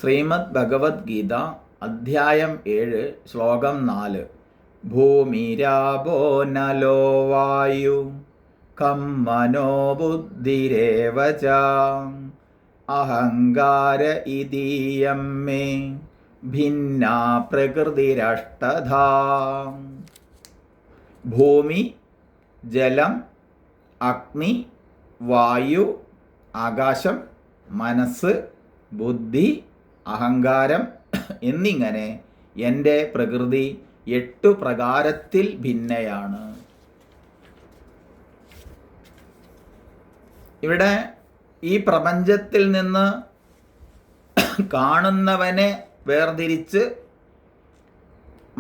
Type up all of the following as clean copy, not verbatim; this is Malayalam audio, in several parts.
ശ്രീമദ് ഭഗവത്ഗീത അധ്യായം 7 ശ്ലോകം 4. ഭൂമിരാപോ നലോ വായു ഖം മനോ ബുദ്ധിരേവ ച അഹങ്കാര ഇതീയം മേ ഭിന്നാ പ്രകൃതിരഷ്ടധാ. ഭൂമി, ജലം, അഗ്നി, വായു, ആകാശം, മനസ്സ്, ബുദ്ധി, അഹങ്കാരം എന്നിങ്ങനെ എൻ്റെ പ്രകൃതി 8 പ്രകാരത്തിൽ ഭിന്നയാണ്. ഇവിടെ ഈ പ്രപഞ്ചത്തിൽ നിന്ന് കാണുന്നവനെ വേർതിരിച്ച്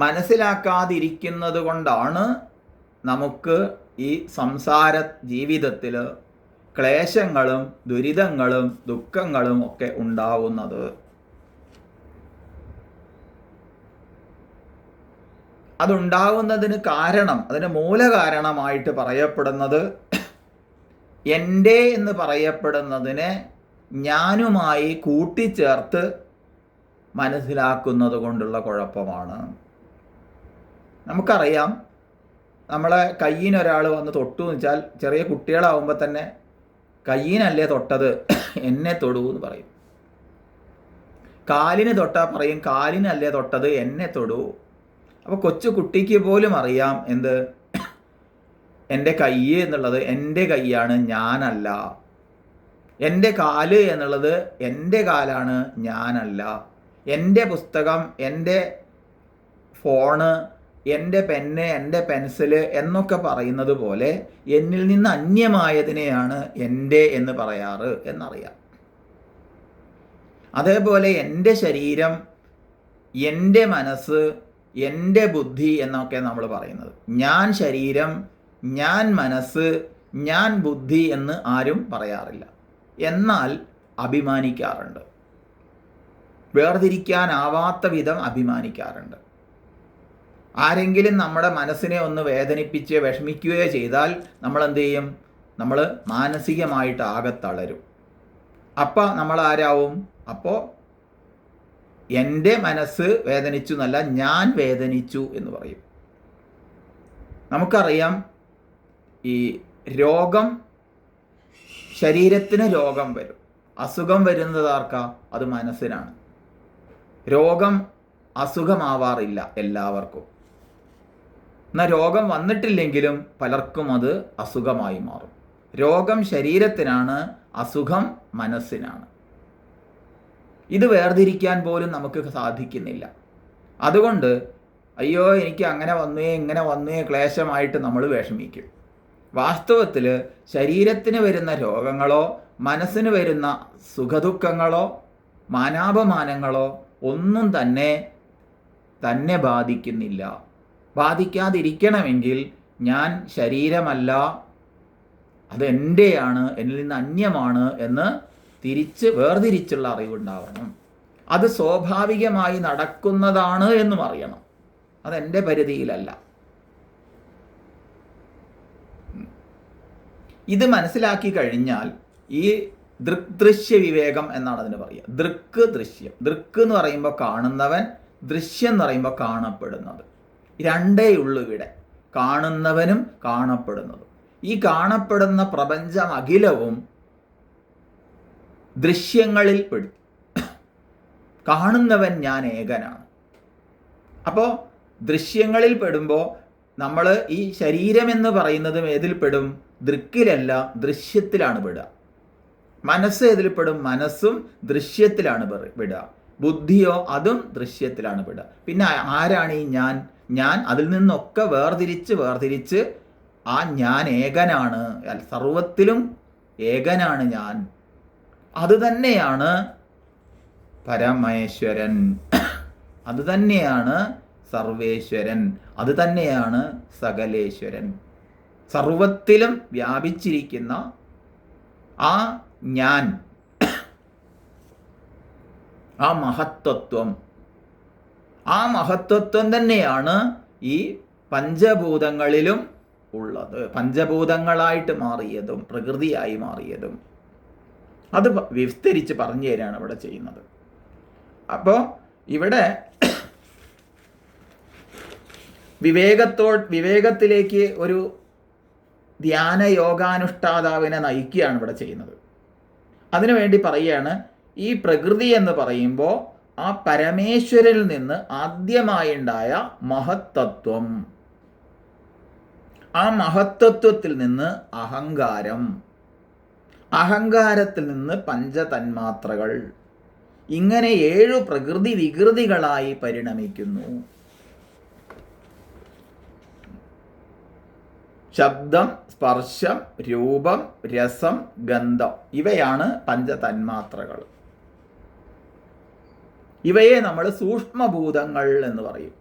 മനസ്സിലാക്കാതിരിക്കുന്നത് കൊണ്ടാണ് നമുക്ക് ഈ സംസാര ജീവിതത്തിൽ ക്ലേശങ്ങളും ദുരിതങ്ങളും ദുഃഖങ്ങളും ഒക്കെ ഉണ്ടാവുന്നത്. അതുണ്ടാവുന്നതിന് കാരണം, അതിന് മൂലകാരണമായിട്ട് പറയപ്പെടുന്നത് എൻ്റെ എന്ന് പറയപ്പെടുന്നതിനെ ഞാനുമായി കൂട്ടിച്ചേർത്ത് മനസ്സിലാക്കുന്നത് കൊണ്ടുള്ള കുഴപ്പമാണ്. നമുക്കറിയാം, നമ്മളെ കയ്യിനൊരാൾ വന്ന് തൊട്ടു എന്ന് വെച്ചാൽ ചെറിയ കുട്ടികളാവുമ്പോൾ തന്നെ കയ്യിനല്ലേ തൊട്ടത്, എന്നെ തൊടൂ എന്ന് പറയും. കാലിന് തൊട്ടാൽ പറയും കാലിനല്ലേ തൊട്ടത്, എന്നെ തൊടൂ. അപ്പോൾ കൊച്ചു കുട്ടിക്ക് പോലും അറിയാം എന്ത്, എൻ്റെ കൈ എന്നുള്ളത് എൻ്റെ കൈയാണ്, ഞാനല്ല. എൻ്റെ കാല് എന്നുള്ളത് എൻ്റെ കാലാണ്, ഞാനല്ല. എൻ്റെ പുസ്തകം, എൻ്റെ ഫോണ്, എൻ്റെ പെന്ന്, എൻ്റെ പെൻസില് എന്നൊക്കെ പറയുന്നത് പോലെ എന്നിൽ നിന്ന് അന്യമായതിനെയാണ് എൻ്റെ എന്ന് പറയാറ് എന്നറിയാം. അതേപോലെ എൻ്റെ ശരീരം, എൻ്റെ മനസ്സ്, എൻ്റെ ബുദ്ധി എന്നൊക്കെ നമ്മൾ പറയുന്നത്. ഞാൻ ശരീരം, ഞാൻ മനസ്സ്, ഞാൻ ബുദ്ധി എന്ന് ആരും പറയാറില്ല. എന്നാൽ അഭിമാനിക്കാറുണ്ട്. വേർതിരിക്കാനാവാത്ത വിധം അഭിമാനിക്കാറുണ്ട്. ആരെങ്കിലും നമ്മുടെ മനസ്സിനെ ഒന്ന് വേദനിപ്പിച്ച് വിഷമിക്കുകയോ ചെയ്താൽ നമ്മൾ എന്ത് ചെയ്യും? നമ്മൾ മാനസികമായിട്ട് ആകെ തളരും. അപ്പം നമ്മൾ ആരാവും? അപ്പോൾ എൻ്റെ മനസ്സ് വേദനിച്ചു എന്നല്ല, ഞാൻ വേദനിച്ചു എന്ന് പറയും. നമുക്കറിയാം, ഈ രോഗം, ശരീരത്തിന് രോഗം വരും. അസുഖം വരുന്നത് ആർക്കാ? അത് മനസ്സിനാണ്. രോഗം അസുഖമാവാറില്ല എല്ലാവർക്കും. എന്നാൽ രോഗം വന്നിട്ടില്ലെങ്കിലും പലർക്കും അത് അസുഖമായി മാറും. രോഗം ശരീരത്തിനാണ്, അസുഖം മനസ്സിനാണ്. ഇത് വേർതിരിക്കാൻ പോലും നമുക്ക് സാധിക്കുന്നില്ല. അതുകൊണ്ട് അയ്യോ എനിക്ക് അങ്ങനെ വന്നേ ഇങ്ങനെ വന്നേ ക്ലേശമായിട്ട് നമ്മൾ വിഷമിക്കും. വാസ്തവത്തിൽ ശരീരത്തിന് വരുന്ന രോഗങ്ങളോ മനസ്സിന് വരുന്ന സുഖദുഃഖങ്ങളോ മാനാപമാനങ്ങളോ ഒന്നും തന്നെ ബാധിക്കുന്നില്ല. ബാധിക്കാതിരിക്കണമെങ്കിൽ ഞാൻ ശരീരമല്ല, അതെൻ്റെയാണ്, എന്നിൽ നിന്ന് അന്യമാണ് എന്ന് തിരിച്ച് വേർതിരിച്ചുള്ള അറിവുണ്ടാവണം. അത് സ്വാഭാവികമായി നടക്കുന്നതാണ് എന്നും അറിയണം. അതെൻ്റെ പരിധിയിലല്ല. ഇത് മനസ്സിലാക്കി കഴിഞ്ഞാൽ ഈ ദൃക്ദൃശ്യ വിവേകം എന്നാണ് അതിന് പറയുക. ദൃക്ക് ദൃശ്യം. ദൃക്ക് എന്ന് പറയുമ്പോൾ കാണുന്നവൻ, ദൃശ്യം എന്ന് പറയുമ്പോൾ കാണപ്പെടുന്നത്. രണ്ടേ ഉള്ളൂ ഇവിടെ, കാണുന്നവനും കാണപ്പെടുന്നതും. ഈ കാണപ്പെടുന്ന പ്രപഞ്ചം അഖിലവും ദൃശ്യങ്ങളിൽ പെടും. കാണുന്നവൻ ഞാൻ ഏകനാണ്. അപ്പോൾ ദൃശ്യങ്ങളിൽ പെടുമ്പോൾ നമ്മൾ ഈ ശരീരമെന്ന് പറയുന്നതും ഏതിൽ പെടും? ദൃക്കിലല്ല, ദൃശ്യത്തിലാണ് പെടുക. മനസ്സ് ഏതിൽ പെടും? മനസ്സും ദൃശ്യത്തിലാണ് പെടുക. ബുദ്ധിയോ അതും ദൃശ്യത്തിലാണ് പെടുക. പിന്നെ ആരാണ് ഈ ഞാൻ അതിൽ നിന്നൊക്കെ വേർതിരിച്ച് ആ ഞാൻ ഏകനാണ്, സർവത്തിലും ഏകനാണ് ഞാൻ. അത് തന്നെയാണ് പരമേശ്വരൻ, അത് തന്നെയാണ് സർവേശ്വരൻ, അത് തന്നെയാണ് സകലേശ്വരൻ. സർവത്തിലും വ്യാപിച്ചിരിക്കുന്ന ആ ഞാൻ, ആ മഹത്വത്വം തന്നെയാണ് ഈ പഞ്ചഭൂതങ്ങളിലും ഉള്ളത്. പഞ്ചഭൂതങ്ങളായിട്ട് മാറിയതും പ്രകൃതിയായി മാറിയതും അത് വിസ്തരിച്ച് പറഞ്ഞു തരാണ് ഇവിടെ ചെയ്യുന്നത്. അപ്പോൾ ഇവിടെ വിവേകത്തിലേക്ക് ഒരു ധ്യാന യോഗാനുഷ്ഠാതാവിനെ നയിക്കുകയാണ് ഇവിടെ ചെയ്യുന്നത്. അതിനുവേണ്ടി പറയുകയാണ്, ഈ പ്രകൃതി എന്ന് പറയുമ്പോൾ ആ പരമേശ്വരനിൽ നിന്ന് ആദ്യമായുണ്ടായ മഹത്തത്വം, ആ മഹത്തത്വത്തിൽ നിന്ന് അഹങ്കാരം, അഹങ്കാരത്തിൽ നിന്ന് പഞ്ചതന്മാത്രകൾ, ഇങ്ങനെ 7 പ്രകൃതി വികൃതികളായി പരിണമിക്കുന്നു. ശബ്ദം, സ്പർശം, രൂപം, രസം, ഗന്ധം, ഇവയാണ് പഞ്ചതന്മാത്രകൾ. ഇവയെ നമ്മൾ സൂക്ഷ്മഭൂതങ്ങൾ എന്ന് പറയും.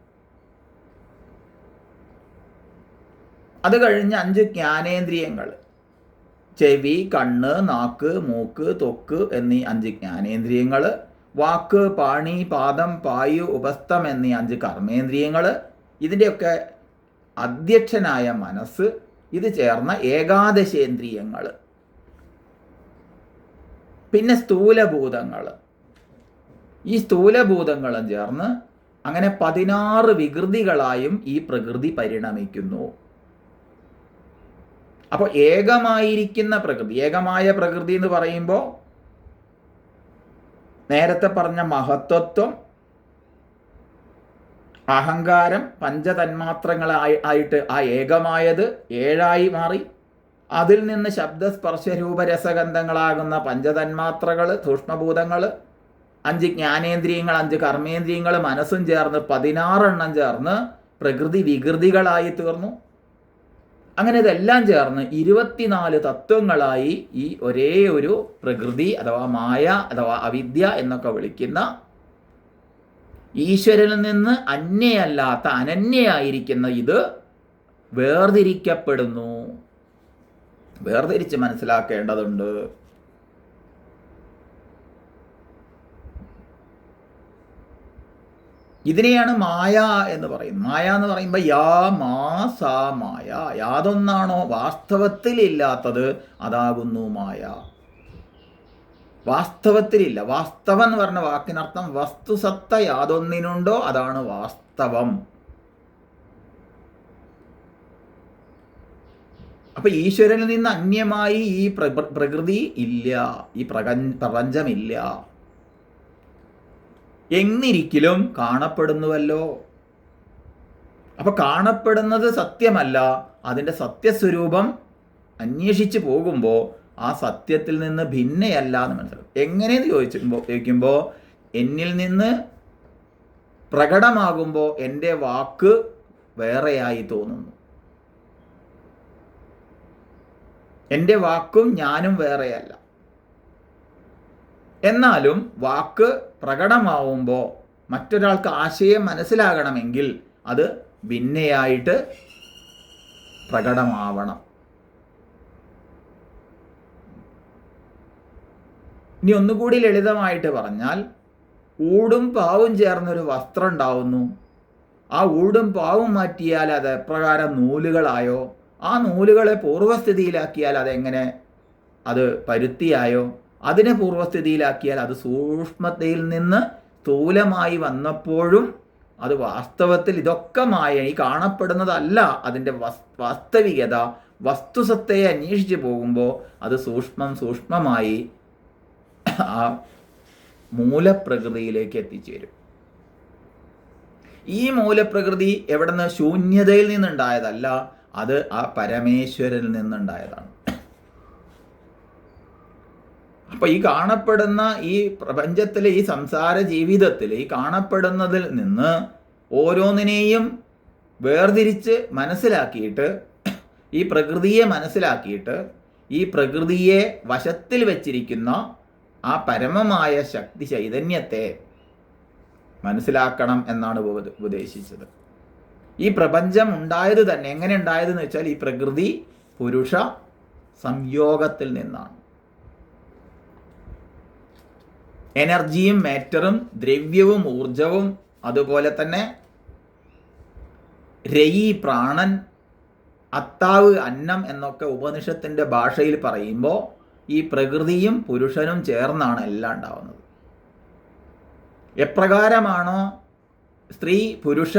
അത് കഴിഞ്ഞ് 5 ജ്ഞാനേന്ദ്രിയങ്ങൾ, ചെവി, കണ്ണ്, നാക്ക്, മൂക്ക്, ത്വക്ക് എന്നീ 5 ജ്ഞാനേന്ദ്രിയങ്ങൾ, വാക്ക്, പാണി, പാദം, പായു, ഉപസ്ഥം എന്നീ 5 കർമ്മേന്ദ്രിയങ്ങൾ, ഇതിൻ്റെയൊക്കെ അധ്യക്ഷനായ മനസ്സ്, ഇത് ചേർന്ന ഏകാദശേന്ദ്രിയങ്ങൾ. പിന്നെ സ്ഥൂലഭൂതങ്ങൾ, ഈ സ്ഥൂലഭൂതങ്ങളും ചേർന്ന് അങ്ങനെ 16 വികൃതികളായും ഈ പ്രകൃതി പരിണമിക്കുന്നു. അപ്പോൾ ഏകമായിരിക്കുന്ന പ്രകൃതി, ഏകമായ പ്രകൃതി എന്ന് പറയുമ്പോൾ നേരത്തെ പറഞ്ഞ മഹത്വത്വം, അഹങ്കാരം, പഞ്ചതന്മാത്രങ്ങളായിട്ട് ആ ഏകമായത് 7ആയി മാറി. അതിൽ നിന്ന് ശബ്ദസ്പർശരൂപരസഗന്ധങ്ങളാകുന്ന പഞ്ചതന്മാത്രകൾ, സൂക്ഷ്മഭൂതങ്ങൾ, 5 ജ്ഞാനേന്ദ്രിയങ്ങൾ, 5 കർമ്മേന്ദ്രിയങ്ങൾ, മനസ്സും ചേർന്ന് 16 ചേർന്ന് പ്രകൃതി വികൃതികളായി തീർന്നു. അങ്ങനെ ഇതെല്ലാം ചേർന്ന് 24 തത്വങ്ങളായി ഈ ഒരേ ഒരു പ്രകൃതി അഥവാ മായ അഥവാ അവിദ്യ എന്നൊക്കെ വിളിക്കുന്ന ഈശ്വരനിൽ നിന്ന് അന്യയല്ലാത്ത അനന്യയായിരിക്കുന്ന ഇത് വേർതിരിക്കപ്പെടുന്നു. വേർതിരിച്ച് മനസ്സിലാക്കേണ്ടതുണ്ട്. ഇതിനെയാണ് മായ എന്ന് പറയുന്നത്. മായ എന്ന് പറയുമ്പോൾ യാ മാ സാ മായ, യാതൊന്നാണോ വാസ്തവത്തിലില്ലാത്തത് അതാകുന്നു മായ. വാസ്തവത്തിലില്ല. വാസ്തവം എന്ന് പറഞ്ഞ വാക്കിനർത്ഥം വസ്തുസത്ത യാതൊന്നിനുണ്ടോ അതാണ് വാസ്തവം. അപ്പൊ ഈശ്വരനിൽ നിന്ന് അന്യമായി ഈ പ്രകൃതി ഇല്ല, ഈ പ്രപഞ്ചമില്ല. എന്നിരിക്കലും കാണപ്പെടുന്നുവല്ലോ. അപ്പൊ കാണപ്പെടുന്നത് സത്യമല്ല, അതിൻ്റെ സത്യസ്വരൂപം അന്വേഷിച്ച് പോകുമ്പോൾ ആ സത്യത്തിൽ നിന്ന് ഭിന്നയല്ല എന്ന് മനസ്സിലാക്കും. എങ്ങനെയെന്ന് ചോദിക്കുമ്പോൾ എന്നിൽ നിന്ന് പ്രകടമാകുമ്പോൾ എൻ്റെ വാക്ക് വേറെയായി തോന്നുന്നു. എൻ്റെ വാക്കും ഞാനും വേറെയല്ല. എന്നാലും വാക്ക് പ്രകടമാവുമ്പോൾ മറ്റൊരാൾക്ക് ആശയം മനസ്സിലാകണമെങ്കിൽ അത് ഭിന്നയായിട്ട് പ്രകടമാവണം. ഇനി ഒന്നുകൂടി ലളിതമായിട്ട് പറഞ്ഞാൽ, ഊടും പാവും ചേർന്നൊരു വസ്ത്രം ഉണ്ടാവുന്നു. ആ ഊടും പാവും മാറ്റിയാൽ അത് എപ്രകാരം നൂലുകളായോ, ആ നൂലുകളെ പൂർവ്വസ്ഥിതിയിലാക്കിയാൽ അതെങ്ങനെ അത് പരുത്തിയായോ, അതിനെ പൂർവ്വസ്ഥിതിയിലാക്കിയാൽ അത് സൂക്ഷ്മതയിൽ നിന്ന് സ്ഥൂലമായി വന്നപ്പോഴും അത് വാസ്തവത്തിൽ ഇതൊക്കെ മായ, ഈ കാണപ്പെടുന്നതല്ല അതിൻ്റെ വാസ്തവികത. വസ്തുസത്തയെ അന്വേഷിച്ച് പോകുമ്പോൾ അത് സൂക്ഷ്മമായി ആ മൂലപ്രകൃതിയിലേക്ക് എത്തിച്ചേരും. ഈ മൂലപ്രകൃതി എവിടുന്ന്? ശൂന്യതയിൽ നിന്നുണ്ടായതല്ല, അത് ആ പരമേശ്വരനിൽ നിന്നുണ്ടായതാണ്. അപ്പൊ ഈ കാണപ്പെടുന്ന ഈ പ്രപഞ്ചത്തിലെ ഈ സംസാര ജീവിതത്തിൽ ഈ കാണപ്പെടുന്നതിൽ നിന്ന് ഓരോന്നിനെയും വേർതിരിച്ച് മനസ്സിലാക്കിയിട്ട്, ഈ പ്രകൃതിയെ മനസ്സിലാക്കിയിട്ട്, ഈ പ്രകൃതിയെ വശത്തിൽ വച്ചിരിക്കുന്ന ആ പരമമായ ശക്തി ചൈതന്യത്തെ മനസ്സിലാക്കണം എന്നാണ് ഉപദേശിച്ചത്. ഈ പ്രപഞ്ചം ഉണ്ടായത് തന്നെ എങ്ങനെ ഉണ്ടായതെന്ന് വെച്ചാൽ ഈ പ്രകൃതി പുരുഷ സംയോഗത്തിൽ നിന്നാണ്. എനർജിയും മാറ്ററും ദ്രവ്യവും ഊർജവും അതുപോലെ തന്നെ രയി പ്രാണൻ, അത്താവ് അന്നം എന്നൊക്കെ ഉപനിഷത്തിൻ്റെ ഭാഷയിൽ പറയുമ്പോൾ ഈ പ്രകൃതിയും പുരുഷനും ചേർന്നാണ് എല്ലാം ഉണ്ടാവുന്നത്. എപ്രകാരമാണോ സ്ത്രീ പുരുഷ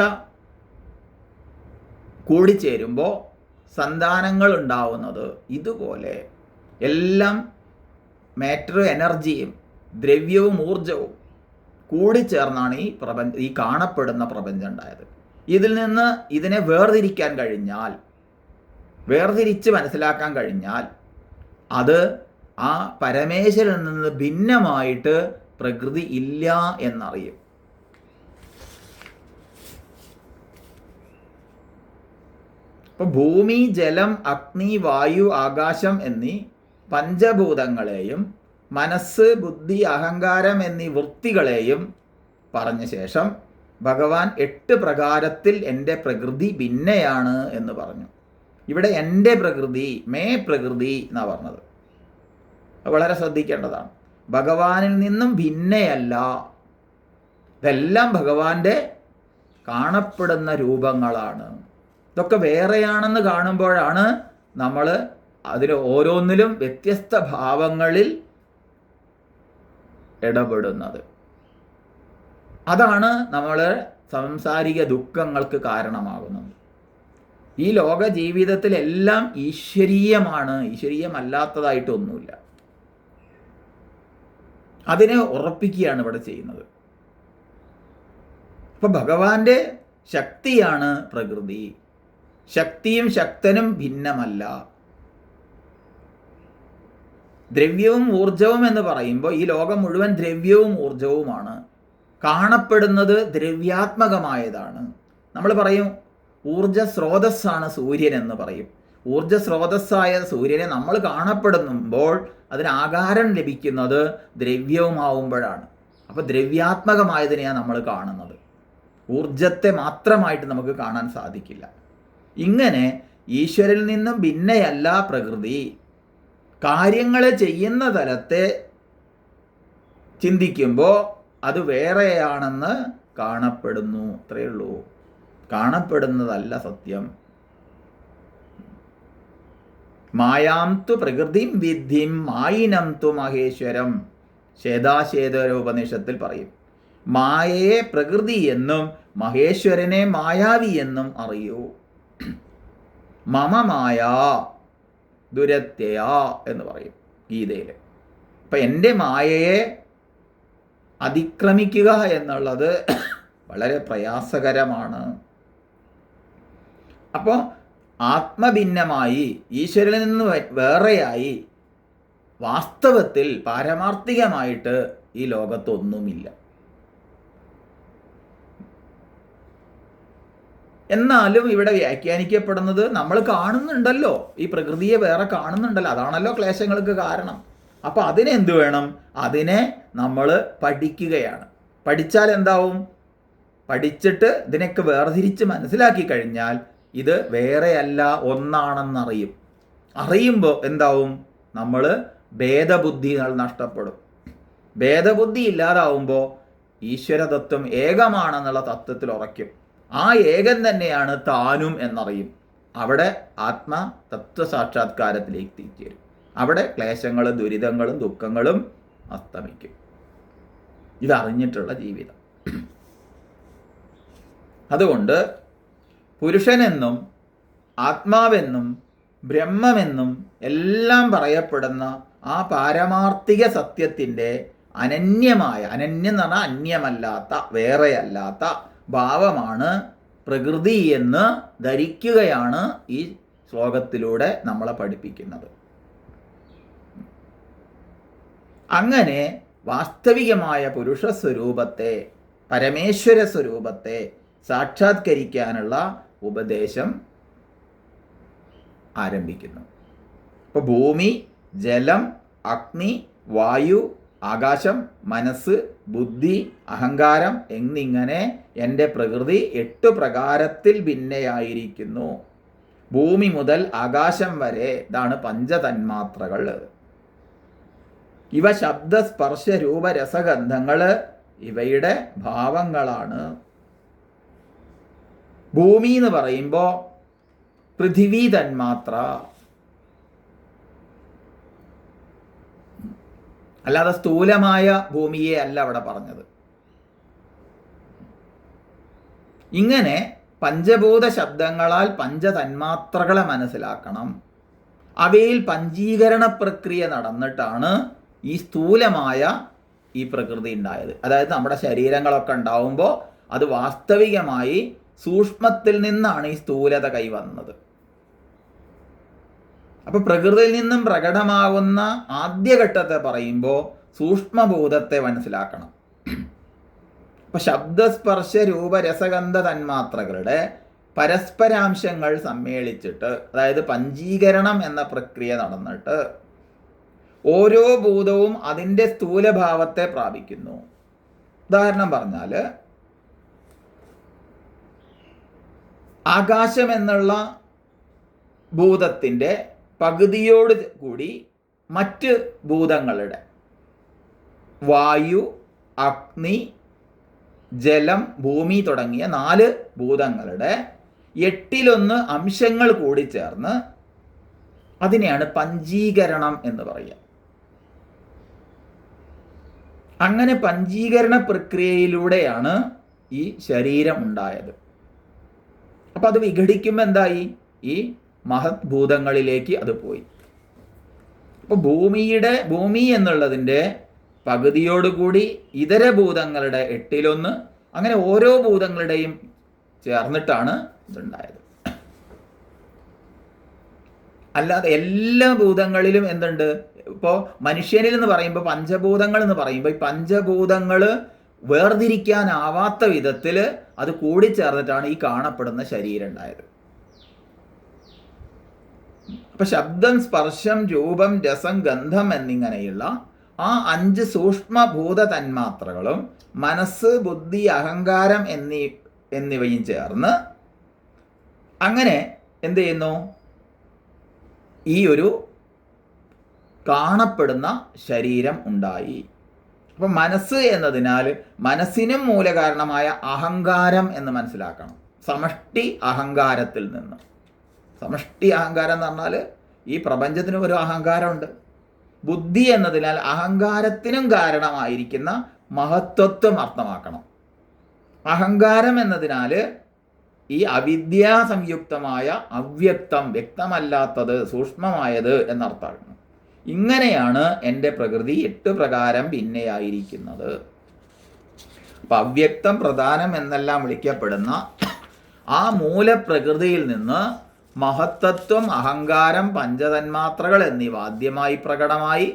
കൂടിച്ചേരുമ്പോൾ സന്താനങ്ങൾ ഉണ്ടാവുന്നത്, ഇതുപോലെ എല്ലാം മാറ്ററും എനർജിയും ദ്രവ്യവും ഊർജവും കൂടിച്ചേർന്നാണ് ഈ കാണപ്പെടുന്ന പ്രപഞ്ചം ഉണ്ടായത്. ഇതിൽ നിന്ന് ഇതിനെ വേർതിരിക്കാൻ കഴിഞ്ഞാൽ, വേർതിരിച്ച് മനസ്സിലാക്കാൻ കഴിഞ്ഞാൽ, അത് ആ പരമേശ്വരനിൽ നിന്ന് ഭിന്നമായിട്ട് പ്രകൃതി ഇല്ല എന്നറിയും. ഇപ്പൊ ഭൂമി, ജലം, അഗ്നി, വായു, ആകാശം എന്നീ പഞ്ചഭൂതങ്ങളെയും മനസ്സ്, ബുദ്ധി, അഹങ്കാരം എന്നീ വൃത്തികളെയും പറഞ്ഞ ശേഷം ഭഗവാൻ 8 പ്രകാരത്തിൽ എൻ്റെ പ്രകൃതി ഭിന്നയാണ് എന്ന് പറഞ്ഞു. ഇവിടെ എൻ്റെ പ്രകൃതി, മേ പ്രകൃതി എന്നാണ് പറഞ്ഞത്. വളരെ ശ്രദ്ധിക്കേണ്ടതാണ്. ഭഗവാനിൽ നിന്നും ഭിന്നയല്ല. ഇതെല്ലാം ഭഗവാന്റെ കാണപ്പെടുന്ന രൂപങ്ങളാണ്. ഇതൊക്കെ വേറെയാണെന്ന് കാണുമ്പോഴാണ് നമ്മൾ അതിൽ ഓരോന്നിലും വ്യത്യസ്ത ഭാവങ്ങളിൽ ഇടപെടുന്നത്. അതാണ് നമ്മൾ സാംസാരിക ദുഃഖങ്ങൾക്ക് കാരണമാകുന്നത്. ഈ ലോക ജീവിതത്തിലെല്ലാം ഈശ്വരീയമാണ്, ഈശ്വരീയമല്ലാത്തതായിട്ടൊന്നുമില്ല. അതിനെ ഉറപ്പിക്കുകയാണ് ഇവിടെ ചെയ്യുന്നത്. അപ്പം ഭഗവാന്റെ ശക്തിയാണ് പ്രകൃതി. ശക്തിയും ശക്തനും ഭിന്നമല്ല. ദ്രവ്യവും ഊർജവും എന്ന് പറയുമ്പോൾ ഈ ലോകം മുഴുവൻ ദ്രവ്യവും ഊർജവുമാണ്. കാണപ്പെടുന്നത് ദ്രവ്യാത്മകമായതാണ്. നമ്മൾ പറയും ഊർജ സ്രോതസ്സാണ് സൂര്യൻ എന്ന് പറയും. ഊർജ സ്രോതസ്സായ സൂര്യനെ നമ്മൾ കാണപ്പെടുമ്പോൾ അതിന് ആകാരം ലഭിക്കുന്നത് ദ്രവ്യവുമാവുമ്പോഴാണ്. അപ്പോൾ ദ്രവ്യാത്മകമായതിനെയാണ് നമ്മൾ കാണുന്നത്. ഊർജത്തെ മാത്രമായിട്ട് നമുക്ക് കാണാൻ സാധിക്കില്ല. ഇങ്ങനെ ഈശ്വരനിൽ നിന്നും ഭിന്നയല്ല പ്രകൃതി. കാര്യങ്ങൾ ചെയ്യുന്ന തലത്തെ ചിന്തിക്കുമ്പോൾ അത് വേറെയാണെന്ന് കാണപ്പെടുന്നു. അത്രയേ ഉള്ളൂ. കാണപ്പെടുന്നതല്ല സത്യം. മായാം തു പ്രകൃതിം വിദ്ധിം മായിനം തു മഹേശ്വരം. ശ്വേതാശ്വേതരോപനിഷത്തിൽ പറയും, മായയെ പ്രകൃതി എന്നും മഹേശ്വരനെ മായാവി എന്നും അറിയൂ. മമ മായാ ദുരത്യയാ എന്ന് പറയും ഗീതയിൽ. അപ്പം എൻ്റെ മായയെ അതിക്രമിക്കുക എന്നുള്ളത് വളരെ പ്രയാസകരമാണ്. അപ്പോൾ ആത്മഭിന്നമായി ഈശ്വരനിൽ നിന്ന് വേറെയായി വാസ്തവത്തിൽ പാരമാർത്ഥികമായിട്ട് ഈ ലോകത്തൊന്നുമില്ല. എന്നാലും ഇവിടെ വ്യാഖ്യാനിക്കപ്പെടുന്നത് നമ്മൾ കാണുന്നുണ്ടല്ലോ, ഈ പ്രകൃതിയെ വേറെ കാണുന്നുണ്ടല്ലോ, അതാണല്ലോ ക്ലേശങ്ങൾക്ക് കാരണം. അപ്പോൾ അതിനെന്ത് വേണം? അതിനെ നമ്മൾ പഠിക്കുകയാണ്. പഠിച്ചാൽ എന്താവും? പഠിച്ചിട്ട് ഇതിനൊക്കെ വേർതിരിച്ച് മനസ്സിലാക്കി കഴിഞ്ഞാൽ ഇത് വേറെയല്ല, ഒന്നാണെന്നറിയും. അറിയുമ്പോൾ എന്താവും? നമ്മൾ ഭേദബുദ്ധികൾ നഷ്ടപ്പെടും. ഭേദബുദ്ധി ഇല്ലാതാവുമ്പോൾ ഈശ്വരതത്വം ഏകമാണെന്നുള്ള തത്വത്തിൽ ഉറയ്ക്കും. ആ ഏകൻ തന്നെയാണ് താനും എന്നറിയും. അവിടെ ആത്മ തത്വസാക്ഷാത്കാരത്തിലേക്ക് തിരിച്ചേരും. അവിടെ ക്ലേശങ്ങളും ദുരിതങ്ങളും ദുഃഖങ്ങളും അസ്തമിക്കും. ഇതറിഞ്ഞിട്ടുള്ള ജീവിതം. അതുകൊണ്ട് പുരുഷനെന്നും ആത്മാവെന്നും ബ്രഹ്മമെന്നും എല്ലാം പറയപ്പെടുന്ന ആ പാരമാർത്ഥിക സത്യത്തിൻ്റെ അനന്യമായ, അനന്യം എന്ന് പറഞ്ഞാൽ അന്യമല്ലാത്ത, വേറെയല്ലാത്ത ഭാവമാണ് പ്രകൃതി എന്ന് ധരിക്കുകയാണ് ഈ ശ്ലോകത്തിലൂടെ നമ്മളെ പഠിപ്പിക്കുന്നത്. അങ്ങനെ വാസ്തവികമായ പുരുഷ സ്വരൂപത്തെ, പരമേശ്വര സ്വരൂപത്തെ സാക്ഷാത്കരിക്കാനുള്ള ഉപദേശം ആരംഭിക്കുന്നു. ഇപ്പോൾ ഭൂമി, ജലം, അഗ്നി, വായു, ആകാശം, മനസ്സ്, ബുദ്ധി, അഹങ്കാരം എന്നിങ്ങനെ എൻ്റെ പ്രകൃതി 8 പ്രകാരത്തിൽ ഭിന്നയായിരിക്കുന്നു. ഭൂമി മുതൽ ആകാശം വരെ ഇതാണ് പഞ്ചതന്മാത്രകൾ. ഇവ ശബ്ദ, സ്പർശ, രൂപ, രസഗന്ധങ്ങൾ ഇവയുടെ ഭാവങ്ങളാണ്. ഭൂമി എന്ന് പറയുമ്പോൾ പൃഥിവി തന്മാത്ര, അല്ലാതെ സ്ഥൂലമായ ഭൂമിയെ അല്ല അവിടെ പറഞ്ഞത്. ഇങ്ങനെ പഞ്ചഭൂത ശബ്ദങ്ങളാൽ പഞ്ചതന്മാത്രകളെ മനസ്സിലാക്കണം. അവയിൽ പഞ്ചീകരണ പ്രക്രിയ നടന്നിട്ടാണ് ഈ സ്ഥൂലമായ ഈ പ്രകൃതി ഉണ്ടായത്. അതായത് നമ്മുടെ ശരീരങ്ങളൊക്കെ ഉണ്ടാവുമ്പോൾ അത് വാസ്തവികമായി സൂക്ഷ്മത്തിൽ നിന്നാണ് ഈ സ്ഥൂലത കൈവന്നത്. അപ്പോൾ പ്രകൃതിയിൽ നിന്നും പ്രകടമാകുന്ന ആദ്യഘട്ടത്തെ പറയുമ്പോൾ സൂക്ഷ്മഭൂതത്തെ മനസ്സിലാക്കണം. അപ്പോൾ ശബ്ദസ്പർശ രൂപരസഗന്ധ തന്മാത്രകളുടെ പരസ്പരാംശങ്ങൾ സമ്മേളിച്ചിട്ട്, അതായത് പഞ്ചീകരണം എന്ന പ്രക്രിയ നടന്നിട്ട് ഓരോ ഭൂതവും അതിൻ്റെ സ്ഥൂലഭാവത്തെ പ്രാപിക്കുന്നു. ഉദാഹരണം പറഞ്ഞാൽ, ആകാശം എന്നുള്ള ഭൂതത്തിൻ്റെ പകുതിയോട് കൂടി മറ്റ് ഭൂതങ്ങളുടെ വായു, അഗ്നി, ജലം, ഭൂമി തുടങ്ങിയ 4 ഭൂതങ്ങളുടെ 1/8 അംശങ്ങൾ കൂടി ചേർന്ന് അതിനെയാണ് പഞ്ചീകരണം എന്ന് പറയുക. അങ്ങനെ പഞ്ചീകരണ പ്രക്രിയയിലൂടെയാണ് ഈ ശരീരം ഉണ്ടായത്. അപ്പം അത് വിഘടിക്കുമ്പോൾ എന്തായി? ഈ മഹത് ഭൂതങ്ങളിലേക്ക് അത് പോയി. അപ്പോൾ ഭൂമി എന്നുള്ളതിൻ്റെ പകുതിയോടുകൂടി ഇതര ഭൂതങ്ങളുടെ 1/8, അങ്ങനെ ഓരോ ഭൂതങ്ങളുടെയും ചേർന്നിട്ടാണ് ഇതുണ്ടായത്. അല്ലാതെ എല്ലാ ഭൂതങ്ങളിലും എന്തുണ്ട്? ഇപ്പോൾ മനുഷ്യനിൽ എന്ന് പറയുമ്പോൾ പഞ്ചഭൂതങ്ങൾ എന്ന് പറയുമ്പോൾ ഈ പഞ്ചഭൂതങ്ങൾ വേർതിരിക്കാനാവാത്ത വിധത്തിൽ അത് കൂടിച്ചേർന്നിട്ടാണ് ഈ കാണപ്പെടുന്ന ശരീരം ഉണ്ടായത്. അപ്പം ശബ്ദം, സ്പർശം, രൂപം, രസം, ഗന്ധം എന്നിങ്ങനെയുള്ള ആ 5 സൂക്ഷ്മഭൂത തന്മാത്രകളും മനസ്സ്, ബുദ്ധി, അഹങ്കാരം എന്നിവയും ചേർന്ന് അങ്ങനെ എന്ത് ചെയ്യുന്നു? ഈ ഒരു കാണപ്പെടുന്ന ശരീരം ഉണ്ടായി. അപ്പം മനസ്സ് എന്നതിനാൽ മനസ്സിനും മൂലകാരണമായ അഹങ്കാരം എന്ന് മനസ്സിലാക്കണം. സമഷ്ടി അഹങ്കാരത്തിൽ നിന്ന്. സമഷ്ടി അഹങ്കാരം എന്ന് പറഞ്ഞാൽ ഈ പ്രപഞ്ചത്തിന് ഒരു അഹങ്കാരമുണ്ട്. ബുദ്ധി എന്നതിനാൽ അഹങ്കാരത്തിനും കാരണമായിരിക്കുന്ന മഹത്വത്വം അർത്ഥമാക്കണം. അഹങ്കാരം എന്നതിനാൽ ഈ അവിദ്യാ സംയുക്തമായ അവ്യക്തം, വ്യക്തമല്ലാത്തത്, സൂക്ഷ്മമായത് എന്നർത്ഥമാണ്. ഇങ്ങനെയാണ് എൻ്റെ പ്രകൃതി 8 പ്രകാരം ഭിന്നയായിരിക്കുന്നത്. അപ്പം അവ്യക്തം, പ്രധാനം എന്നെല്ലാം വിളിക്കപ്പെടുന്ന ആ മൂലപ്രകൃതിയിൽ നിന്ന് മഹത്തത്വം, അഹങ്കാരം, പഞ്ചതന്മാത്രകൾ എന്നിവ ആദ്യമായി പ്രകടമായി.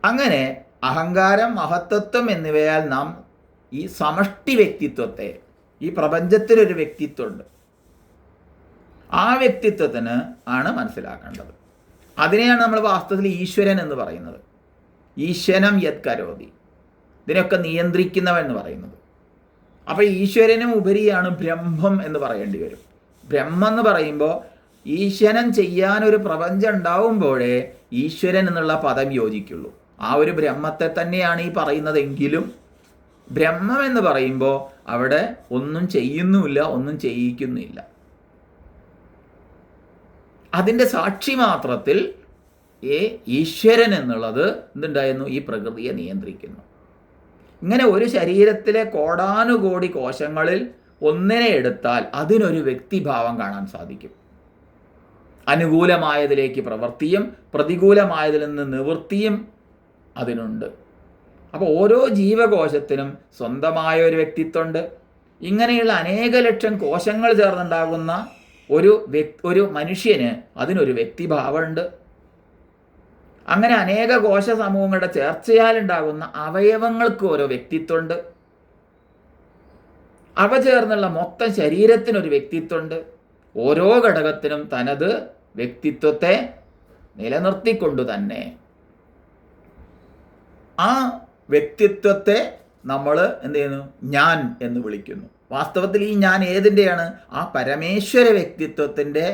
അങ്ങനെ അഹങ്കാരം, മഹത്തത്വം എന്നിവയാൽ നാം ഈ സമഷ്ടി വ്യക്തിത്വത്തെ, ഈ പ്രപഞ്ചത്തിനൊരു വ്യക്തിത്വമുണ്ട്, ആ വ്യക്തിത്വത്തിന് ആണ് മനസ്സിലാക്കേണ്ടത്. അതിനെയാണ് നമ്മൾ വാസ്തവത്തിൽ ഈശ്വരൻ എന്ന് പറയുന്നത്. ഈശ്വരം യത് കരോതി, ഇതിനൊക്കെ നിയന്ത്രിക്കുന്നവൻ എന്ന് പറയുന്നത്. അപ്പോൾ ഈശ്വരനും ഉപരിയാണ് ബ്രഹ്മം എന്ന് പറയേണ്ടി വരും. ബ്രഹ്മം എന്ന് പറയുമ്പോൾ ഈശ്വരൻ ചെയ്യാനൊരു പ്രപഞ്ചം ഉണ്ടാവുമ്പോഴേ ഈശ്വരൻ എന്നുള്ള പദം യോജിക്കുള്ളൂ. ആ ഒരു ബ്രഹ്മത്തെ തന്നെയാണ് ഈ പറയുന്നതെങ്കിലും ബ്രഹ്മം എന്ന് പറയുമ്പോൾ അവിടെ ഒന്നും ചെയ്യുന്നുമില്ല, ഒന്നും ചെയ്യിക്കുന്നില്ല. അതിൻ്റെ സാക്ഷി മാത്രത്തിൽ ഈശ്വരൻ എന്നുള്ളത് എന്തുണ്ടായിരുന്നു? ഈ പ്രകൃതിയെ നിയന്ത്രിക്കുന്നു. ഇങ്ങനെ ഒരു ശരീരത്തിലെ കോടാനുകോടി കോശങ്ങളിൽ ഒന്നിനെ എടുത്താൽ അതിനൊരു വ്യക്തിഭാവം കാണാൻ സാധിക്കും. അനുകൂലമായതിലേക്ക് പ്രവൃത്തിയും പ്രതികൂലമായതിൽ നിന്ന് നിവൃത്തിയും അതിനുണ്ട്. അപ്പോൾ ഓരോ ജീവകോശത്തിനും സ്വന്തമായ ഒരു വ്യക്തിത്വമുണ്ട്. ഇങ്ങനെയുള്ള അനേക ലക്ഷം കോശങ്ങൾ ചേർന്നുണ്ടാകുന്ന ഒരു മനുഷ്യന് അതിനൊരു വ്യക്തിഭാവമുണ്ട്. അങ്ങനെ അനേക കോശ സമൂഹങ്ങളുടെ ചേർച്ചയാൽ ഉണ്ടാകുന്ന അവയവങ്ങൾക്ക് ഓരോ വ്യക്തിത്വമുണ്ട്. അവ ചേർന്നുള്ള മൊത്തം ശരീരത്തിനൊരു വ്യക്തിത്വമുണ്ട്. ഓരോ ഘടകത്തിനും തനത് വ്യക്തിത്വത്തെ നിലനിർത്തിക്കൊണ്ടു തന്നെ ആ വ്യക്തിത്വത്തെ നമ്മൾ എന്ത് ചെയ്യുന്നു? ഞാൻ എന്ന് വിളിക്കുന്നു. വാസ്തവത്തിൽ ഈ ഞാൻ ഏതിൻ്റെയാണ്? ആ പരമേശ്വര വ്യക്തിത്വത്തിൻ്റെ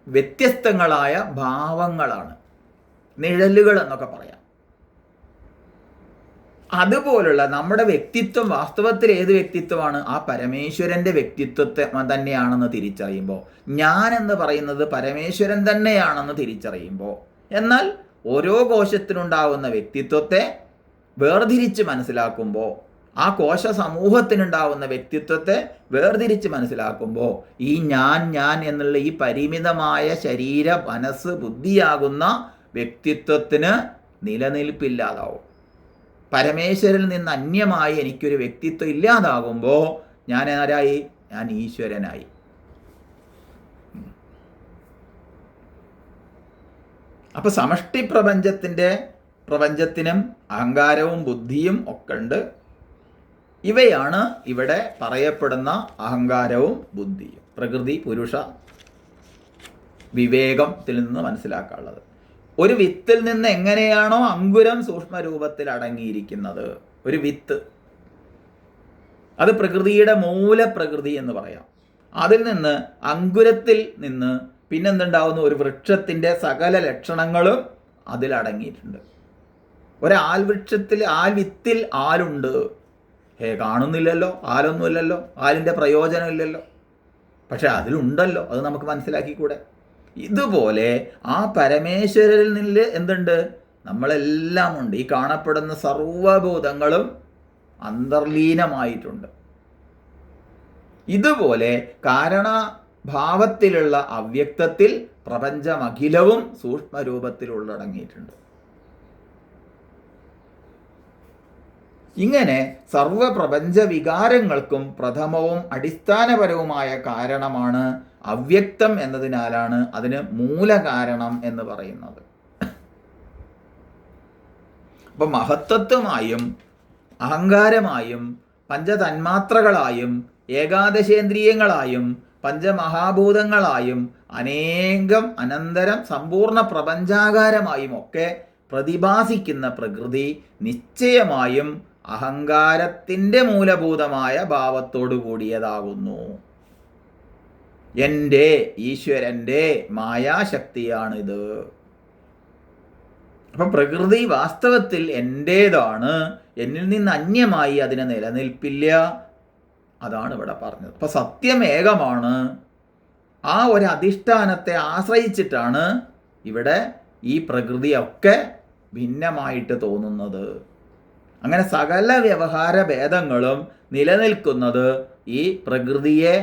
വ്യത്യസ്തങ്ങളായ ഭാവങ്ങളാണ്, നിഴലുകൾ എന്നൊക്കെ പറയാം. അതുപോലുള്ള നമ്മുടെ വ്യക്തിത്വം വാസ്തവത്തിൽ ഏത് വ്യക്തിത്വമാണ്? ആ പരമേശ്വരൻ്റെ വ്യക്തിത്വത്തെ തന്നെയാണെന്ന് തിരിച്ചറിയുമ്പോൾ, ഞാൻ എന്ന് പറയുന്നത് പരമേശ്വരൻ തന്നെയാണെന്ന് തിരിച്ചറിയുമ്പോൾ, എന്നാൽ ഓരോ കോശത്തിനുണ്ടാകുന്ന വ്യക്തിത്വത്തെ വേർതിരിച്ച് മനസ്സിലാക്കുമ്പോൾ ആ കോശ സമൂഹത്തിനുണ്ടാവുന്ന വ്യക്തിത്വത്തെ വേർതിരിച്ച് മനസ്സിലാക്കുമ്പോൾ ഈ ഞാൻ എന്നുള്ള ഈ പരിമിതമായ ശരീര മനസ്സ് ബുദ്ധിയാകുന്ന വ്യക്തിത്വത്തിന് നിലനിൽപ്പില്ലാതാവും. പരമേശ്വരിൽ നിന്ന് അന്യമായി എനിക്കൊരു വ്യക്തിത്വം ഇല്ലാതാകുമ്പോൾ ഞാൻ ആരായി? ഞാൻ ഈശ്വരനായി. അപ്പം സമഷ്ടി പ്രപഞ്ചത്തിനും അഹങ്കാരവും ബുദ്ധിയും ഒക്കെ ഉണ്ട്. ഇവയാണ് ഇവിടെ പറയപ്പെടുന്ന അഹങ്കാരവും ബുദ്ധിയും. പ്രകൃതി പുരുഷ വിവേകത്തിൽ നിന്ന് മനസ്സിലാക്കാനുള്ളത്. ഒരു വിത്തിൽ നിന്ന് എങ്ങനെയാണോ അങ്കുരം സൂക്ഷ്മരൂപത്തിൽ അടങ്ങിയിരിക്കുന്നത്, ഒരു വിത്ത്, അത് പ്രകൃതിയുടെ മൂലപ്രകൃതി എന്ന് പറയാം. അതിൽ നിന്ന് അങ്കുരത്തിൽ നിന്ന് പിന്നെന്തുണ്ടാവുന്നു? ഒരു വൃക്ഷത്തിൻ്റെ സകല ലക്ഷണങ്ങളും അതിലടങ്ങിയിട്ടുണ്ട്. ആൽവിത്തിൽ ആലുണ്ട്. കാണുന്നില്ലല്ലോ, ആലൊന്നുമില്ലല്ലോ, ആലിൻ്റെ പ്രയോജനമില്ലല്ലോ, പക്ഷെ അതിലുണ്ടല്ലോ, അത് നമുക്ക് മനസ്സിലാക്കിക്കൂടെ? ഇതുപോലെ ആ പരമേശ്വരനിൽ നിന്ന് എന്തുണ്ട്? നമ്മളെല്ലാം ഉണ്ട്. ഈ കാണപ്പെടുന്ന സർവഭൂതങ്ങളും അന്തർലീനമായിട്ടുണ്ട്. ഇതുപോലെ കാരണഭാവത്തിലുള്ള അവ്യക്തത്തിൽ പ്രപഞ്ചമഖിലവും സൂക്ഷ്മരൂപത്തിൽ ഉള്ളടങ്ങിയിട്ടുണ്ട്. ഇങ്ങനെ സർവപ്രപഞ്ച വികാരങ്ങൾക്കും പ്രഥമവും അടിസ്ഥാനപരവുമായ കാരണമാണ് അവ്യക്തം എന്നതിനാലാണ് അതിന് മൂലകാരണം എന്ന് പറയുന്നത്. അപ്പം മഹത്വത്വമായും അഹങ്കാരമായും പഞ്ചതന്മാത്രകളായും ഏകാദശേന്ദ്രിയങ്ങളായും പഞ്ചമഹാഭൂതങ്ങളായും അനേകം അനന്തരം സമ്പൂർണ്ണ പ്രപഞ്ചാകാരമായും ഒക്കെ പ്രതിഭാസിക്കുന്ന പ്രകൃതി നിശ്ചയമായും അഹങ്കാരത്തിൻ്റെ മൂലഭൂതമായ ഭാവത്തോടു കൂടിയതാകുന്നു. എൻ്റെ ഈശ്വരൻ്റെ മായാശക്തിയാണിത്. അപ്പം പ്രകൃതി വാസ്തവത്തിൽ എൻ്റേതാണ്, എന്നിൽ നിന്ന് അന്യമായി അതിന് നിലനിൽപ്പില്ല. അതാണ് ഇവിടെ പറഞ്ഞത്. അപ്പം സത്യം ഏകമാണ്. ആ ഒരു അധിഷ്ഠാനത്തെ ആശ്രയിച്ചിട്ടാണ് ഇവിടെ ഈ പ്രകൃതിയൊക്കെ ഭിന്നമായിട്ട് തോന്നുന്നത്. അങ്ങനെ സകല വ്യവഹാര ഭേദങ്ങളും നിലനിൽക്കുന്നത് ഈ പ്രകൃതിയെ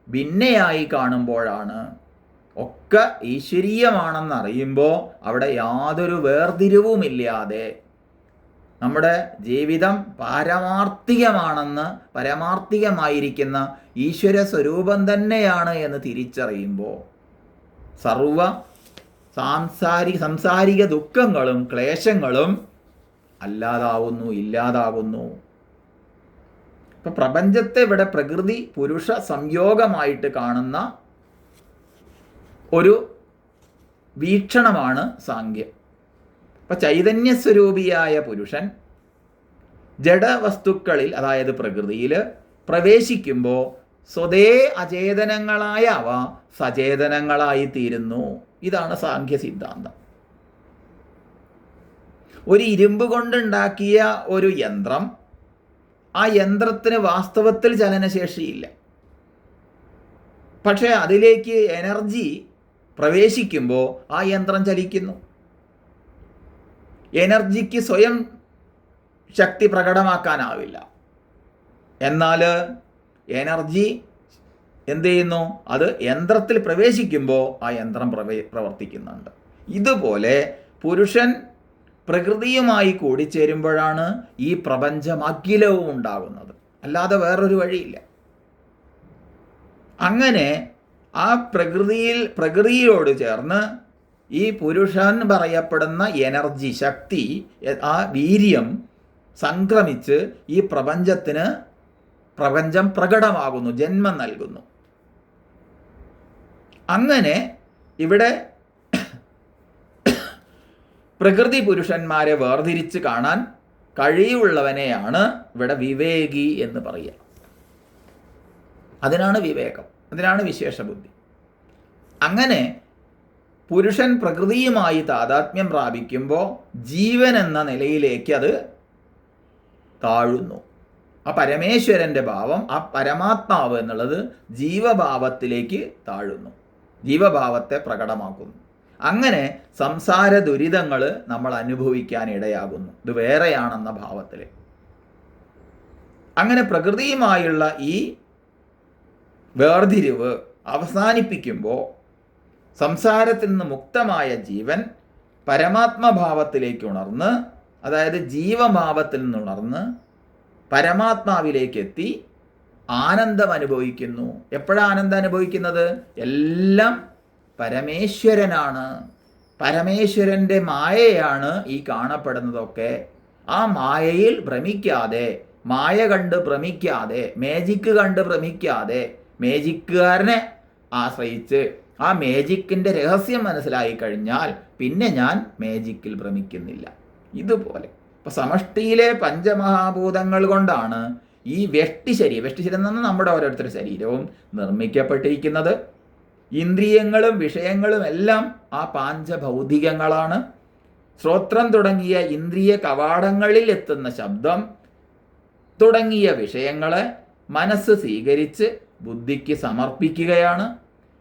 ഭിന്നയായി കാണുമ്പോഴാണ്. ഒക്കെ ഈശ്വരീയമാണെന്നറിയുമ്പോൾ അവിടെ യാതൊരു വേർതിരിവുമില്ലാതെ നമ്മുടെ ജീവിതം പരമാർത്ഥികമായിരിക്കുന്ന ഈശ്വര സ്വരൂപം തന്നെയാണ് എന്ന് തിരിച്ചറിയുമ്പോൾ സർവ സംസാരിക ദുഃഖങ്ങളും ക്ലേശങ്ങളും ഇല്ലാതാകുന്നു. ഇപ്പം പ്രപഞ്ചത്തെ ഇവിടെ പ്രകൃതി പുരുഷ സംയോഗമായിട്ട് കാണുന്ന ഒരു വീക്ഷണമാണ് സാങ്ക്യം. അപ്പം ചൈതന്യസ്വരൂപിയായ പുരുഷൻ ജഡവസ്തുക്കളിൽ, അതായത് പ്രകൃതിയിൽ പ്രവേശിക്കുമ്പോൾ സ്വതേ അചേതനങ്ങളായ അവ സചേതനങ്ങളായി തീരുന്നു. ഇതാണ് സാങ്ക്യ സിദ്ധാന്തം. ഒരു ഇരുമ്പ് കൊണ്ടുണ്ടാക്കിയ ഒരു യന്ത്രം, ആ യന്ത്രത്തിന് വാസ്തവത്തിൽ ചലനശേഷിയില്ല. പക്ഷേ അതിലേക്ക് എനർജി പ്രവേശിക്കുമ്പോൾ ആ യന്ത്രം ചലിക്കുന്നു. എനർജിക്ക് സ്വയം ശക്തി പ്രകടമാക്കാനാവില്ല. എന്നാൽ എനർജി എന്ത് ചെയ്യുന്നു? അത് യന്ത്രത്തിൽ പ്രവേശിക്കുമ്പോൾ ആ യന്ത്രം പ്രവർത്തിക്കുന്നുണ്ട്. ഇതുപോലെ പുരുഷൻ പ്രകൃതിയുമായി കൂടിച്ചേരുമ്പോഴാണ് ഈ പ്രപഞ്ചം അഖിലവും ഉണ്ടാകുന്നത്. അല്ലാതെ വേറൊരു വഴിയില്ല. അങ്ങനെ ആ പ്രകൃതിയോട് ചേർന്ന് ഈ പുരുഷൻ പറയപ്പെടുന്ന എനർജി, ശക്തി, ആ വീര്യം സംക്രമിച്ച് ഈ പ്രപഞ്ചം പ്രകടമാകുന്നു, ജന്മം നൽകുന്നു. അങ്ങനെ ഇവിടെ പ്രകൃതി പുരുഷന്മാരെ വേർതിരിച്ച് കാണാൻ കഴിവുള്ളവനെയാണ് ഇവിടെ വിവേകി എന്ന് പറയുക. അതിനാണ് വിവേകം, അതിനാണ് വിശേഷബുദ്ധി. അങ്ങനെ പുരുഷൻ പ്രകൃതിയുമായി താതാത്മ്യം പ്രാപിക്കുമ്പോൾ ജീവൻ എന്ന നിലയിലേക്ക് അത് താഴുന്നു. ആ പരമേശ്വരൻ്റെ ഭാവം, ആ പരമാത്മാവ് എന്നുള്ളത് ജീവഭാവത്തിലേക്ക് താഴുന്നു, ജീവഭാവത്തെ പ്രകടമാക്കുന്നു. അങ്ങനെ സംസാര ദുരിതങ്ങൾ നമ്മൾ അനുഭവിക്കാൻ ഇടയാകുന്നു. ഇത് വേറെയാണെന്ന ഭാവത്തിൽ. അങ്ങനെ പ്രകൃതിയുമായുള്ള ഈ വേർതിരിവ് അവസാനിപ്പിക്കുമ്പോൾ സംസാരത്തിൽ നിന്ന് മുക്തമായ ജീവൻ പരമാത്മഭാവത്തിലേക്ക് ഉണർന്ന്, അതായത് ജീവഭാവത്തിൽ നിന്നുണർന്ന് പരമാത്മാവിലേക്ക് എത്തി ആനന്ദം അനുഭവിക്കുന്നു. എപ്പോഴാണ് ആനന്ദം അനുഭവിക്കുന്നത്? എല്ലാം പരമേശ്വരനാണ്, പരമേശ്വരൻ്റെ മായയാണ് ഈ കാണപ്പെടുന്നതൊക്കെ. ആ മായയിൽ ഭ്രമിക്കാതെ, മായ കണ്ട് ഭ്രമിക്കാതെ, മേജിക്ക് കണ്ട് ഭ്രമിക്കാതെ, മേജിക്കുകാരനെ ആശ്രയിച്ച് ആ മേജിക്കിൻ്റെ രഹസ്യം മനസ്സിലായി കഴിഞ്ഞാൽ പിന്നെ ഞാൻ മേജിക്കിൽ ഭ്രമിക്കുന്നില്ല. ഇതുപോലെ ഇപ്പോൾ സമഷ്ടിയിലെ പഞ്ചമഹാഭൂതങ്ങൾ കൊണ്ടാണ് ഈ വ്യഷ്ടിശരീരം എന്ന് പറഞ്ഞാൽ നമ്മുടെ ഓരോരുത്തരുടെ ശരീരവും നിർമ്മിക്കപ്പെട്ടിരിക്കുന്നത്. ഇന്ദ്രിയങ്ങളും വിഷയങ്ങളും എല്ലാം ആ പാഞ്ചഭൗതികങ്ങളാണ്. ശ്രോത്രം തുടങ്ങിയ ഇന്ദ്രിയ കവാടങ്ങളിൽ എത്തുന്ന ശബ്ദം തുടങ്ങിയ വിഷയങ്ങളെ മനസ്സ് സ്വീകരിച്ച് ബുദ്ധിക്ക് സമർപ്പിക്കുകയാണ്.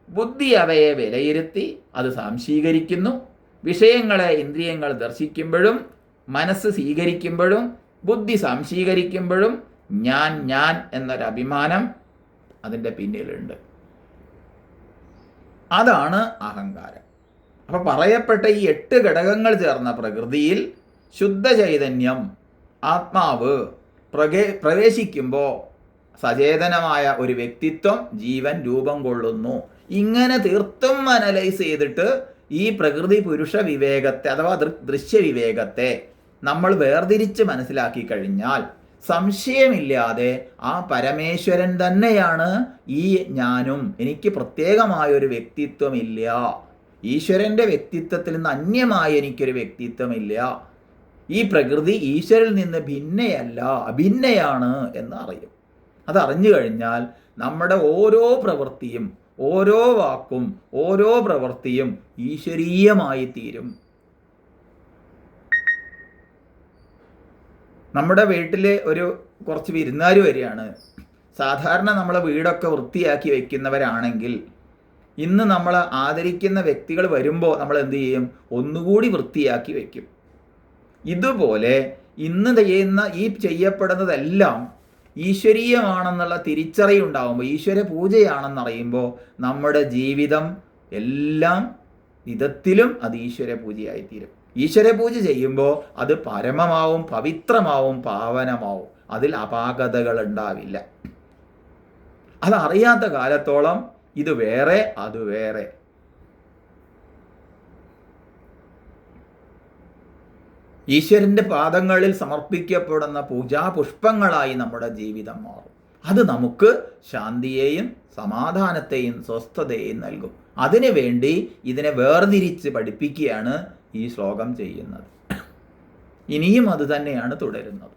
ബുദ്ധി അവയെ വിലയിരുത്തി അത് സാംശീകരിക്കുന്നു. വിഷയങ്ങളെ ഇന്ദ്രിയങ്ങൾ ദർശിക്കുമ്പോഴും മനസ്സ് സ്വീകരിക്കുമ്പോഴും ബുദ്ധി സാംശീകരിക്കുമ്പോഴും ഞാൻ എന്നൊരഭിമാനം അതിൻ്റെ പിന്നിലുണ്ട്. അതാണ് അഹങ്കാരം. അപ്പോൾ പറയപ്പെട്ട ഈ 8 ഘടകങ്ങൾ ചേർന്ന പ്രകൃതിയിൽ ശുദ്ധ ചൈതന്യം, ആത്മാവ് പ്രവേശിക്കുമ്പോൾ സചേതനമായ ഒരു വ്യക്തിത്വം, ജീവൻ രൂപം കൊള്ളുന്നു. ഇങ്ങനെ തീർത്തും അനലൈസ് ചെയ്തിട്ട് ഈ പ്രകൃതി പുരുഷ വിവേകത്തെ അഥവാ ദൃശ്യവിവേകത്തെ നമ്മൾ വേർതിരിച്ച് മനസ്സിലാക്കി കഴിഞ്ഞാൽ സംശയമില്ലാതെ ആ പരമേശ്വരൻ തന്നെയാണ് ഈ ഞാനും. എനിക്ക് പ്രത്യേകമായൊരു വ്യക്തിത്വമില്ല, ഈശ്വരൻ്റെ വ്യക്തിത്വത്തിൽ നിന്ന് അന്യമായ എനിക്കൊരു വ്യക്തിത്വമില്ല. ഈ പ്രകൃതി ഈശ്വരിൽ നിന്ന് ഭിന്നയല്ല, അഭിന്നയാണ് എന്ന് അറിയും. അതറിഞ്ഞു കഴിഞ്ഞാൽ നമ്മുടെ ഓരോ പ്രവൃത്തിയും, ഓരോ വാക്കും, ഓരോ പ്രവൃത്തിയും ഈശ്വരീയമായി തീരും. നമ്മുടെ വീട്ടിൽ കുറച്ച് വിരുന്നുകാർ വരികയാണ്. സാധാരണ നമ്മളെ വീടൊക്കെ വൃത്തിയാക്കി വയ്ക്കുന്നവരാണെങ്കിൽ ഇന്ന് നമ്മൾ ആദരിക്കുന്ന വ്യക്തികൾ വരുമ്പോൾ നമ്മൾ എന്ത് ചെയ്യും? ഒന്നുകൂടി വൃത്തിയാക്കി വയ്ക്കും. ഇതുപോലെ ഇന്ന് ചെയ്യുന്ന ഈ ചെയ്യപ്പെടുന്നതെല്ലാം ഈശ്വരീയമാണെന്നുള്ള തിരിച്ചറിവുണ്ടാകുമ്പോൾ, ഈശ്വര പൂജയാണെന്നറിയുമ്പോൾ നമ്മുടെ ജീവിതം എല്ലാം വിധത്തിലും അത് ഈശ്വര പൂജയായിത്തീരും. ഈശ്വര പൂജ ചെയ്യുമ്പോൾ അത് പരമമാവും, പവിത്രമാവും, പാവനമാവും. അതിൽ അപാകതകൾ ഉണ്ടാവില്ല. അതറിയാത്ത കാലത്തോളം ഇത് വേറെ അത് വേറെ. ഈശ്വരൻ്റെ പാദങ്ങളിൽ സമർപ്പിക്കപ്പെടുന്ന പൂജാപുഷ്പങ്ങളായി നമ്മുടെ ജീവിതം മാറും. അത് നമുക്ക് ശാന്തിയെയും സമാധാനത്തെയും സ്വസ്ഥതയെയും നൽകും. അതിനു വേണ്ടി ഇതിനെ വേർതിരിച്ച് പഠിപ്പിക്കുകയാണ് ഈ ശ്ലോകം ചെയ്യുന്നത്. ഇനിയും അത് തന്നെയാണ് തുടരുന്നത്.